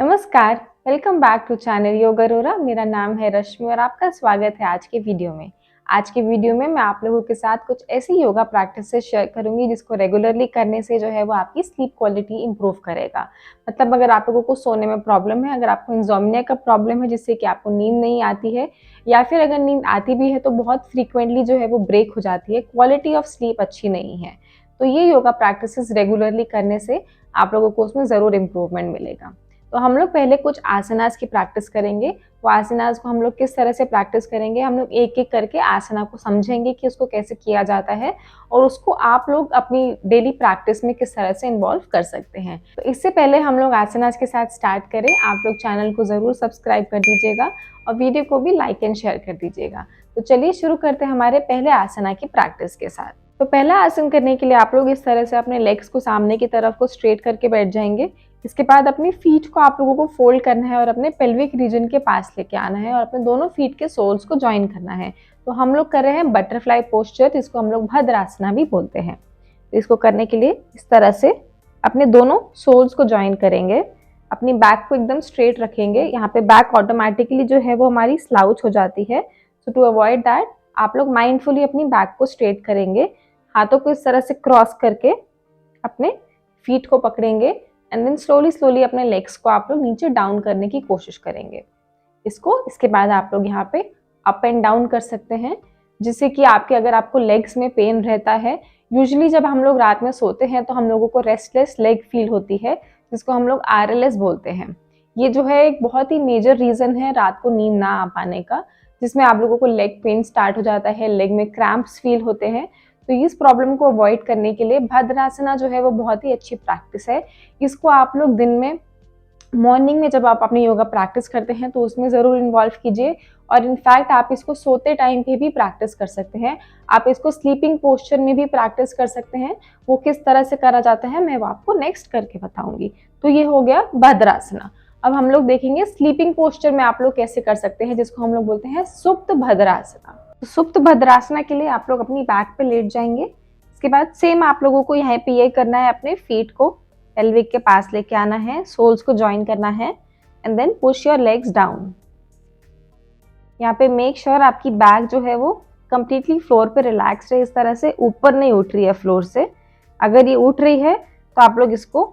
नमस्कार, welcome back to channel Yoga Rora. मेरा नाम है रश्मि और आपका स्वागत है आज के वीडियो में। आज के वीडियो में मैं आप लोगों के साथ कुछ ऐसी योगा प्रैक्टिसेस शेयर करूंगी जिसको रेगुलरली करने से जो है वो आपकी स्लीप क्वालिटी इंप्रूव करेगा। मतलब अगर आप लोगों को सोने में प्रॉब्लम है, अगर आपको इंसोम्निया का प्रॉब्लम है जिससे कि आपको नींद नहीं आती है, या फिर अगर नींद आती भी है तो बहुत फ्रीक्वेंटली जो है वो ब्रेक हो जाती है, क्वालिटी ऑफ स्लीप अच्छी नहीं है, तो ये योगा प्रैक्टिसेस रेगुलरली करने से आप लोगों को उसमें ज़रूर इम्प्रूवमेंट मिलेगा। तो हम लोग पहले कुछ आसनास की प्रैक्टिस करेंगे। वो आसनास को हम लोग किस तरह से प्रैक्टिस करेंगे, हम लोग एक एक करके आसना को समझेंगे कि उसको कैसे किया जाता है और उसको आप लोग अपनी डेली प्रैक्टिस में किस तरह से इन्वॉल्व कर सकते हैं। तो इससे पहले हम लोग आसनास के साथ स्टार्ट करें, आप लोग चैनल को ज़रूर सब्सक्राइब कर दीजिएगा और वीडियो को भी लाइक एंड शेयर कर दीजिएगा। तो चलिए शुरू करते हैं हमारे पहले आसना की प्रैक्टिस के साथ। तो पहला आसन करने के लिए आप लोग इस तरह से अपने लेग्स को सामने की तरफ को स्ट्रेट करके बैठ जाएंगे। इसके बाद अपनी फीट को आप लोगों को फोल्ड करना है और अपने पेल्विक रीजन के पास लेके आना है और अपने दोनों फीट के सोल्स को ज्वाइन करना है। तो हम लोग कर रहे हैं बटरफ्लाई पोस्चर, जिसको हम लोग भद्रासना भी बोलते हैं। तो इसको करने के लिए इस तरह से अपने दोनों सोल्स को ज्वाइन करेंगे, अपनी बैक को एकदम स्ट्रेट रखेंगे। यहाँ पे बैक ऑटोमेटिकली जो है वो हमारी स्लाउच हो जाती है। सो टू अवॉइड दैट आप लोग माइंडफुली अपनी बैक को स्ट्रेट करेंगे, हाथों को इस तरह से क्रॉस करके अपने फीट को पकड़ेंगे एंड देन स्लोली अपने लेग्स को आप लोग नीचे डाउन करने की कोशिश करेंगे। इसके बाद आप लोग यहाँ पे अप एंड डाउन कर सकते हैं, जिससे कि अगर आपको लेग्स में पेन रहता है, यूजुअली जब हम लोग रात में सोते हैं तो हम लोगों को रेस्टलेस लेग फील होती है, जिसको हम लोग RLS बोलते हैं। ये जो है एक बहुत ही मेजर रीज़न है रात को नींद ना आ पाने का, जिसमें आप लोगों को लेग पेन स्टार्ट हो जाता है, लेग में क्रैम्प्स फील होते हैं। तो इस प्रॉब्लम को अवॉइड करने के लिए भद्रासना जो है वो बहुत ही अच्छी प्रैक्टिस है। इसको आप लोग दिन में मॉर्निंग में जब आप अपनी योगा प्रैक्टिस करते हैं तो उसमें ज़रूर इन्वॉल्व कीजिए, और इनफैक्ट आप इसको सोते टाइम पे भी प्रैक्टिस कर सकते हैं। आप इसको स्लीपिंग पोस्चर में भी प्रैक्टिस कर सकते हैं। वो किस तरह से करा जाता है मैं वो आपको नेक्स्ट करके बताऊंगी। तो ये हो गया भद्रासना। अब हम लोग देखेंगे स्लीपिंग पोस्चर में आप लोग कैसे कर सकते हैं, जिसको हम लोग बोलते हैं सुप्त भद्रासना। तो सुप्त भद्रासना के लिए आप लोग अपनी बैक पे लेट जाएंगे। इसके बाद सेम आप लोगों को यहाँ पे ये करना है, अपने फीट को पेल्विक के पास लेके आना है, सोल्स को ज्वाइन करना है and then push your legs down. यहाँ पे मेक श्योर आपकी बैक जो है वो कंप्लीटली फ्लोर पे रिलैक्स रहे, इस तरह से ऊपर नहीं उठ रही है फ्लोर से। अगर ये उठ रही है तो आप लोग इसको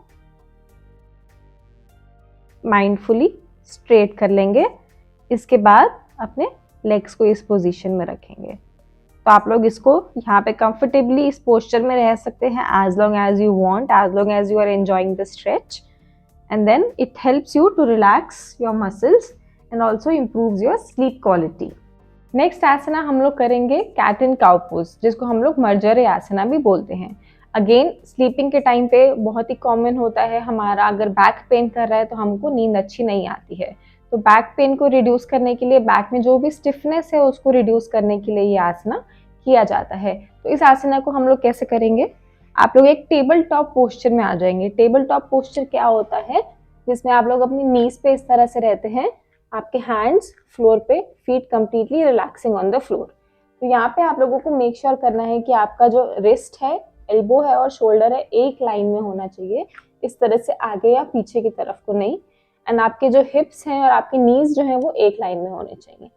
माइंडफुली स्ट्रेट कर लेंगे। इसके बाद अपने लेग्स को इस पोजीशन में रखेंगे। तो आप लोग इसको यहाँ पे कंफर्टेबली इस पोस्चर में रह सकते हैं as long as you want, as long as you are enjoying the stretch, and then it helps you to relax your muscles and also improves your sleep quality. Next asana हम लोग करेंगे cat and cow pose, जिसको हम लोग मर्जरे आसना भी बोलते हैं। Again sleeping के टाइम पे बहुत ही कॉमन होता है हमारा, अगर बैक पेन कर रहा है तो हमको नींद अच्छी नहीं आती है। तो बैक पेन को रिड्यूस करने के लिए, बैक में जो भी स्टिफनेस है उसको रिड्यूस करने के लिए ये आसना किया जाता है। तो इस आसना को हम लोग कैसे करेंगे, आप लोग एक टेबल टॉप पोस्चर में आ जाएंगे। टेबल टॉप पोस्चर क्या होता है, जिसमें आप लोग अपनी नीज पे इस तरह से रहते हैं, आपके हैंड्स फ्लोर पे, feet completely relaxing on the floor. तो यहाँ पे आप लोगों को मेक श्योर करना है कि आपका जो रिस्ट है, एल्बो है और शोल्डर है एक लाइन में होना चाहिए, इस तरह से आगे या पीछे की तरफ को नहीं। एंड आपके जो हिप्स हैं और आपके नीज जो है वो एक लाइन में होने चाहिए।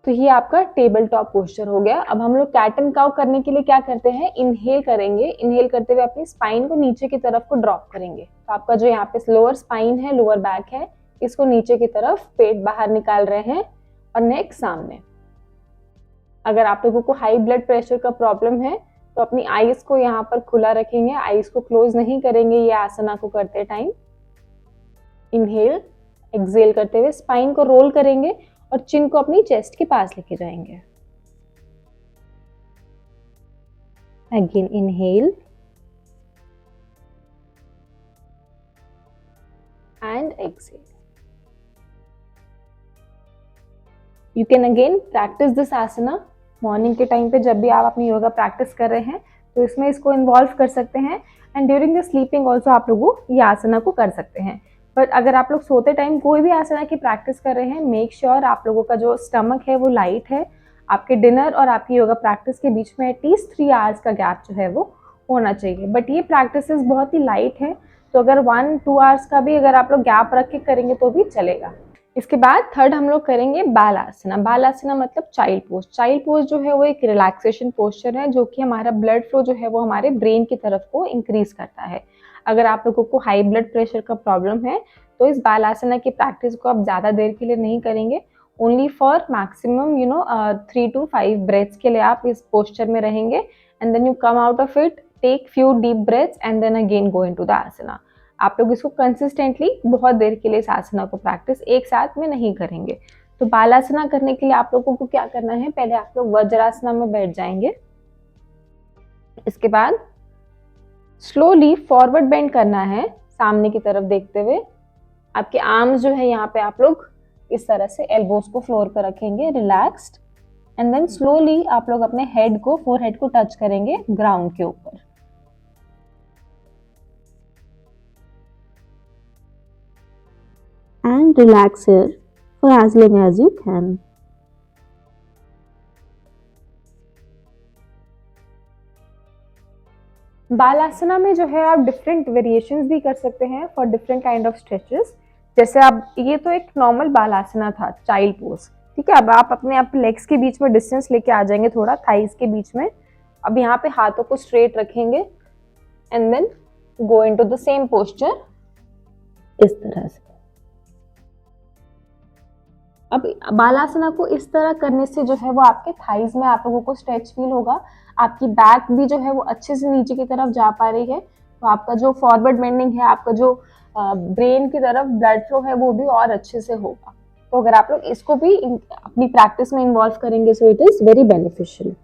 तो ये आपका टेबल टॉप पोस्चर हो गया। अब हम लोग कैट एंड काउ करने के लिए क्या करते हैं, इनहेल करेंगे। इनहेल करते हुए अपनी स्पाइन को नीचे की तरफ को ड्रॉप करेंगे। तो आपका जो यहाँ पे लोअर स्पाइन है, लोअर बैक है, इसको नीचे की तरफ, पेट बाहर निकाल रहे हैं और नेक सामने। अगर आप लोगों को हाई ब्लड प्रेशर का प्रॉब्लम है तो अपनी आईज को यहाँ पर खुला रखेंगे, आईज को क्लोज नहीं करेंगे ये आसना को करते टाइम। इनहेल, एक्सहेल करते हुए स्पाइन को रोल करेंगे और चिन को अपनी चेस्ट के पास लेके जाएंगे। Again inhale and exhale. You can again practice this asana morning के टाइम पे, जब भी आप अपनी योगा प्रैक्टिस कर रहे हैं तो इसमें इसको इन्वॉल्व कर सकते हैं। And during the sleeping also आप लोग ये आसना को कर सकते हैं। बट अगर आप लोग सोते टाइम कोई भी आसना की प्रैक्टिस कर रहे हैं, मेक श्योर आप लोगों का जो स्टमक है वो लाइट है। आपके डिनर और आपकी योगा प्रैक्टिस के बीच में एटलीस्ट 3 आवर्स का गैप जो है वो होना चाहिए। बट ये प्रैक्टिसेस बहुत ही लाइट है, तो अगर 1-2 आवर्स का भी अगर आप लोग गैप रख के करेंगे तो भी चलेगा। इसके बाद थर्ड हम लोग करेंगे बालासना। बालासना मतलब चाइल्ड पोज। चाइल्ड पोज जो है वो एक रिलैक्सेशन पोस्चर है जो कि हमारा ब्लड फ्लो जो है वो हमारे ब्रेन की तरफ को इंक्रीज करता है। अगर आप लोगों को हाई ब्लड प्रेशर का प्रॉब्लम है तो इस बालासना की प्रैक्टिस को आप ज़्यादा देर के लिए नहीं करेंगे, only for maximum 3 to 5 breaths के लिए आप इस पोस्चर में रहेंगे and then you come out of it, take few deep breaths and then again go into the asana. आप लोग इसको कंसिस्टेंटली बहुत देर के लिए इस आसना को प्रैक्टिस एक साथ में नहीं करेंगे। तो बालासना करने के लिए आप लोगों को क्या करना है, पहले आप लोग वज्रासना में बैठ जाएंगे। इसके बाद स्लोली फॉरवर्ड बेंड करना है सामने की तरफ देखते हुए। आपके आर्म्स जो है यहाँ पे आप लोग इस तरह से एल्बोस को फ्लोर पर रखेंगे रिलैक्स्ड एंड देन स्लोली आप लोग अपने हेड को, फोरहेड को टच करेंगे ग्राउंड के ऊपर। And relax here for as long as you can. बालासना में जो है आप डिफरेंट वेरिएशंस भी कर सकते हैं for different kind of stretches. जैसे आप, ये तो एक नॉर्मल बालासना था, चाइल्ड पोज, ठीक है। अब आप अपने लेग्स के बीच में डिस्टेंस लेके आ जाएंगे थोड़ा, थाइस के बीच में। अब यहाँ पे हाथों को स्ट्रेट रखेंगे and then go into the same posture इस तरह से। अब बालासना को इस तरह करने से जो है वो आपके थाइज में आप लोगों को स्ट्रेच फील होगा, आपकी बैक भी जो है वो अच्छे से नीचे की तरफ जा पा रही है, तो आपका जो फॉरवर्ड बेंडिंग है, आपका जो ब्रेन की तरफ ब्लड फ्लो है वो भी और अच्छे से होगा। तो अगर आप लोग इसको भी अपनी प्रैक्टिस में इन्वॉल्व करेंगे so it is very beneficial.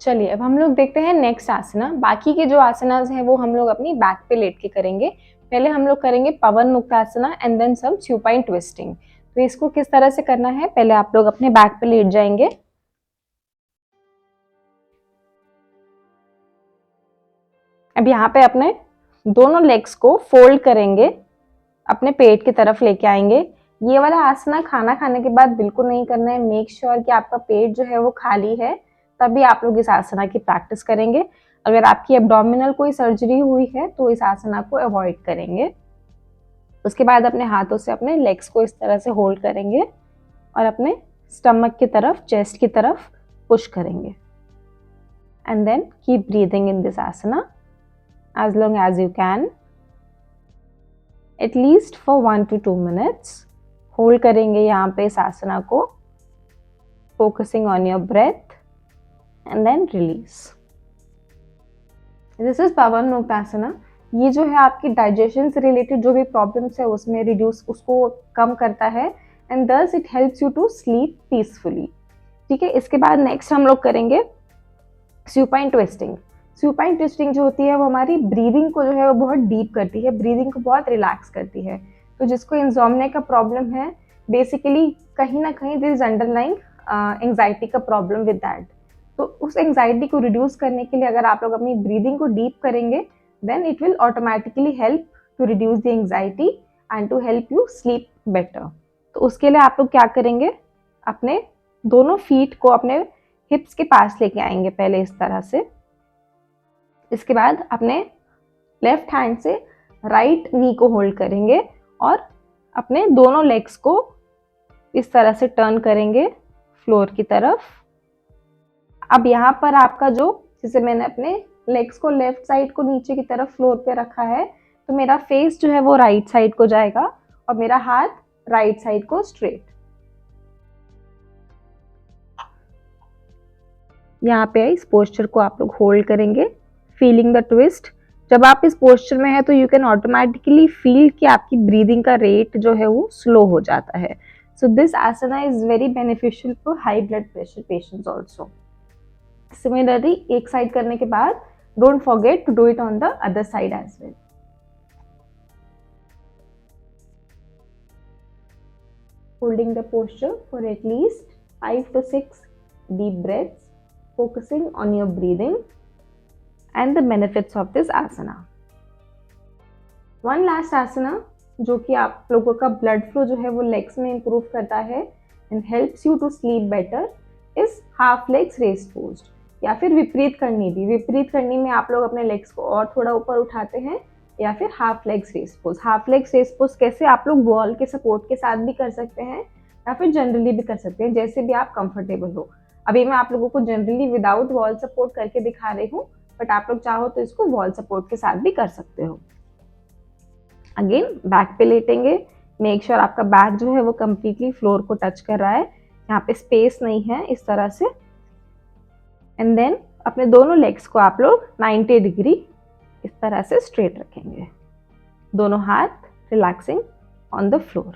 चलिए अब हम लोग देखते हैं नेक्स्ट आसना। बाकी के जो आसनास हैं वो हम लोग अपनी बैक पे लेट के करेंगे। पहले हम लोग करेंगे Pawan Muktasana and then some supine twisting. तो इसको किस तरह से करना है, पहले आप लोग अपने बैक पे लेट जाएंगे। अब यहाँ पे अपने दोनों लेग्स को फोल्ड करेंगे, अपने पेट की तरफ लेके आएंगे। ये वाला आसना खाना खाने के बाद बिल्कुल नहीं करना है। मेक श्योर कि आपका पेट जो है वो खाली है, तभी आप लोग इस आसना की प्रैक्टिस करेंगे। अगर आपकी एब्डोमिनल कोई सर्जरी हुई है तो इस आसना को अवॉइड करेंगे। उसके बाद अपने हाथों से अपने लेग्स को इस तरह से होल्ड करेंगे और अपने स्टमक की तरफ, चेस्ट की तरफ पुश करेंगे and then keep breathing in this asana as long as you can, at least for 1 to 2 minutes. Hold करेंगे यहाँ पे इस आसना को, focusing on your breath and then release. This is Pawan Muktasana. ये जो है आपकी डाइजेशन से रिलेटेड जो भी प्रॉब्लम्स है उसमें रिड्यूस, उसको कम करता है and this it helps you to sleep peacefully. ठीक है, इसके बाद नेक्स्ट हम लोग करेंगे सुपाइन ट्विस्टिंग। सुपाइन ट्विस्टिंग जो होती है वो हमारी ब्रीदिंग को जो है वो बहुत डीप करती है, ब्रीदिंग को बहुत रिलैक्स करती है। तो जिसको इंसोम्निया का प्रॉब्लम है, बेसिकली कहीं ना कहीं दिस अंडरलाइंग एंग्जाइटी का प्रॉब्लम विद दैट। तो उस एंग्जाइटी को रिड्यूस करने के लिए अगर आप लोग अपनी ब्रीदिंग को डीप करेंगे then it will automatically help to reduce the anxiety and to help you sleep better. तो उसके लिए आप लोग क्या करेंगे, अपने दोनों फीट को अपने हिप्स के पास लेके आएंगे पहले इस तरह से। इसके बाद अपने लेफ्ट हैंड से राइट नी को होल्ड करेंगे और अपने दोनों लेग्स को इस तरह से टर्न करेंगे फ्लोर की तरफ। अब यहाँ पर आपका जो, जैसे मैंने अपने लेग्स को लेफ्ट साइड को नीचे की तरफ फ्लोर पे रखा है, तो मेरा फेस जो है वो राइट साइड को जाएगा और मेरा हाथ राइट साइड को स्ट्रेट। यहाँ पे इस पोस्चर को आप लोग होल्ड करेंगे, फीलिंग द ट्विस्ट। जब आप इस पोस्चर में है तो यू कैन ऑटोमेटिकली फील कि आपकी ब्रीदिंग का रेट जो है वो स्लो हो जाता है। So this asana is very beneficial for high blood pressure patients also. Similarly एक साइड करने के बाद don't forget to do it on the other side as well. Holding the posture for at least 5 to 6 deep breaths, focusing on your breathing and the benefits of this asana. One last asana जो कि आप लोगों का blood flow जो है वो legs में improve करता है and helps you to sleep better is half legs raised posed. या फिर विपरीत करनी भी। विपरीत करनी में आप लोग अपने लेग्स को और थोड़ा ऊपर उठाते हैं, या फिर half legs raise pose. Half legs raise pose कैसे आप लोग वॉल के सपोर्ट के साथ भी कर सकते हैं या फिर जनरली भी कर सकते हैं, जैसे भी आप कंफर्टेबल हो। अभी मैं आप लोगों को जनरली विदाउट वॉल सपोर्ट करके दिखा रही हूँ, बट आप लोग चाहो तो इसको वॉल सपोर्ट के साथ भी कर सकते हो। अगेन बैक पे लेटेंगे, मेक श्योर आपका बैक जो है वो कम्प्लीटली फ्लोर को टच कर रहा है, यहाँ पे स्पेस नहीं है, इस तरह से। एंड देन अपने दोनों लेग्स को आप लोग 90 डिग्री इस तरह से स्ट्रेट रखेंगे, दोनों हाथ रिलैक्सिंग ऑन द फ्लोर।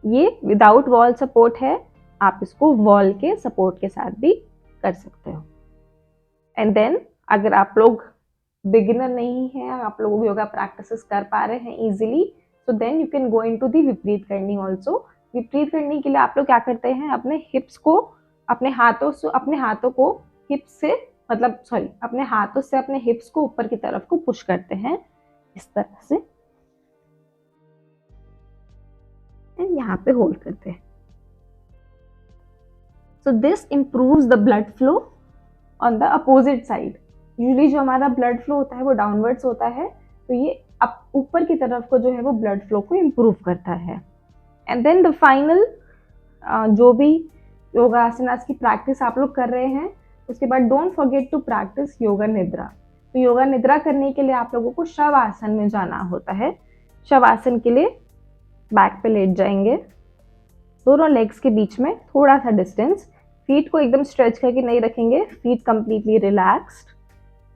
ये विदाउट वॉल सपोर्ट है, आप इसको वॉल के सपोर्ट के साथ भी कर सकते हो। एंड देन अगर आप लोग बिगिनर नहीं है, आप लोग योगा प्रैक्टिसेस कर पा रहे हैं easily, so then you can go into the Viparita Karani also. विपरीत करनी के लिए आप लोग क्या करते हैं, अपने हिप्स को अपने हाथों को हिप्स से अपने हाथों से अपने हिप्स को ऊपर की तरफ को पुश करते हैं इस तरह से, एंड यहाँ पे होल्ड करते हैं। So this improves the blood flow on the opposite side. Usually जो हमारा ब्लड फ्लो होता है वो डाउनवर्ड्स होता है, तो ये अब ऊपर की तरफ को जो है वो ब्लड फ्लो को इम्प्रूव करता है। एंड देन द फाइनल जो भी योगा आसनास की प्रैक्टिस आप लोग कर रहे हैं, उसके बाद don't forget to practice yoga nidra. तो योगा निद्रा करने के लिए आप लोगों को शव आसन में जाना होता है। शव आसन के लिए बैक पे लेट जाएंगे, दोनों लेग्स के बीच में थोड़ा सा डिस्टेंस, फीट को एकदम स्ट्रेच करके नहीं रखेंगे, feet completely relaxed,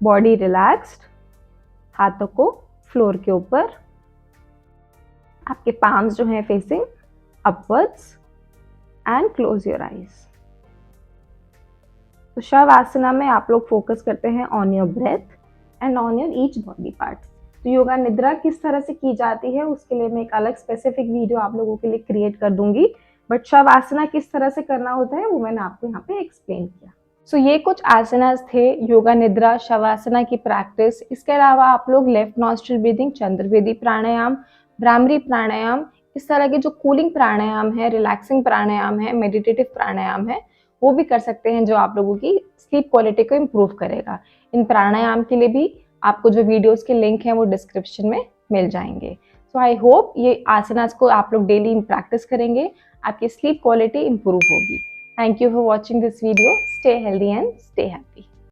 body relaxed, हाथों को फ्लोर के ऊपर, आपके पाम्स जो हैं facing upwards, and close your eyes. तो शव आसना में आप लोग फोकस करते हैं on your breath and on your each body part. तो योगा निद्रा किस तरह से की जाती है उसके लिए मैं एक अलग स्पेसिफिक वीडियो आप लोगों के लिए क्रिएट कर दूंगी, बट शव आसना किस तरह से करना होता है वो मैंने आपको यहाँ पे एक्सप्लेन किया। सो ये कुछ आसनास थे, योगा निद्रा, शवासना की प्रैक्टिस। इसके अलावा आप लोग लेफ्ट नॉस्ट्रिल ब्रीदिंग, चंद्रवेदी प्राणायाम, भ्रामरी प्राणायाम, इस तरह के जो कूलिंग प्राणायाम है, रिलैक्सिंग प्राणायाम है, मेडिटेटिव प्राणायाम है, वो भी कर सकते हैं, जो आप लोगों की स्लीप क्वालिटी को इम्प्रूव करेगा। इन प्राणायाम के लिए भी आपको जो वीडियोस के लिंक हैं वो डिस्क्रिप्शन में मिल जाएंगे। सो आई होप ये आसनास को आप लोग डेली प्रैक्टिस करेंगे, आपकी स्लीप क्वालिटी इम्प्रूव होगी। Thank you for watching this video. Stay healthy and stay happy.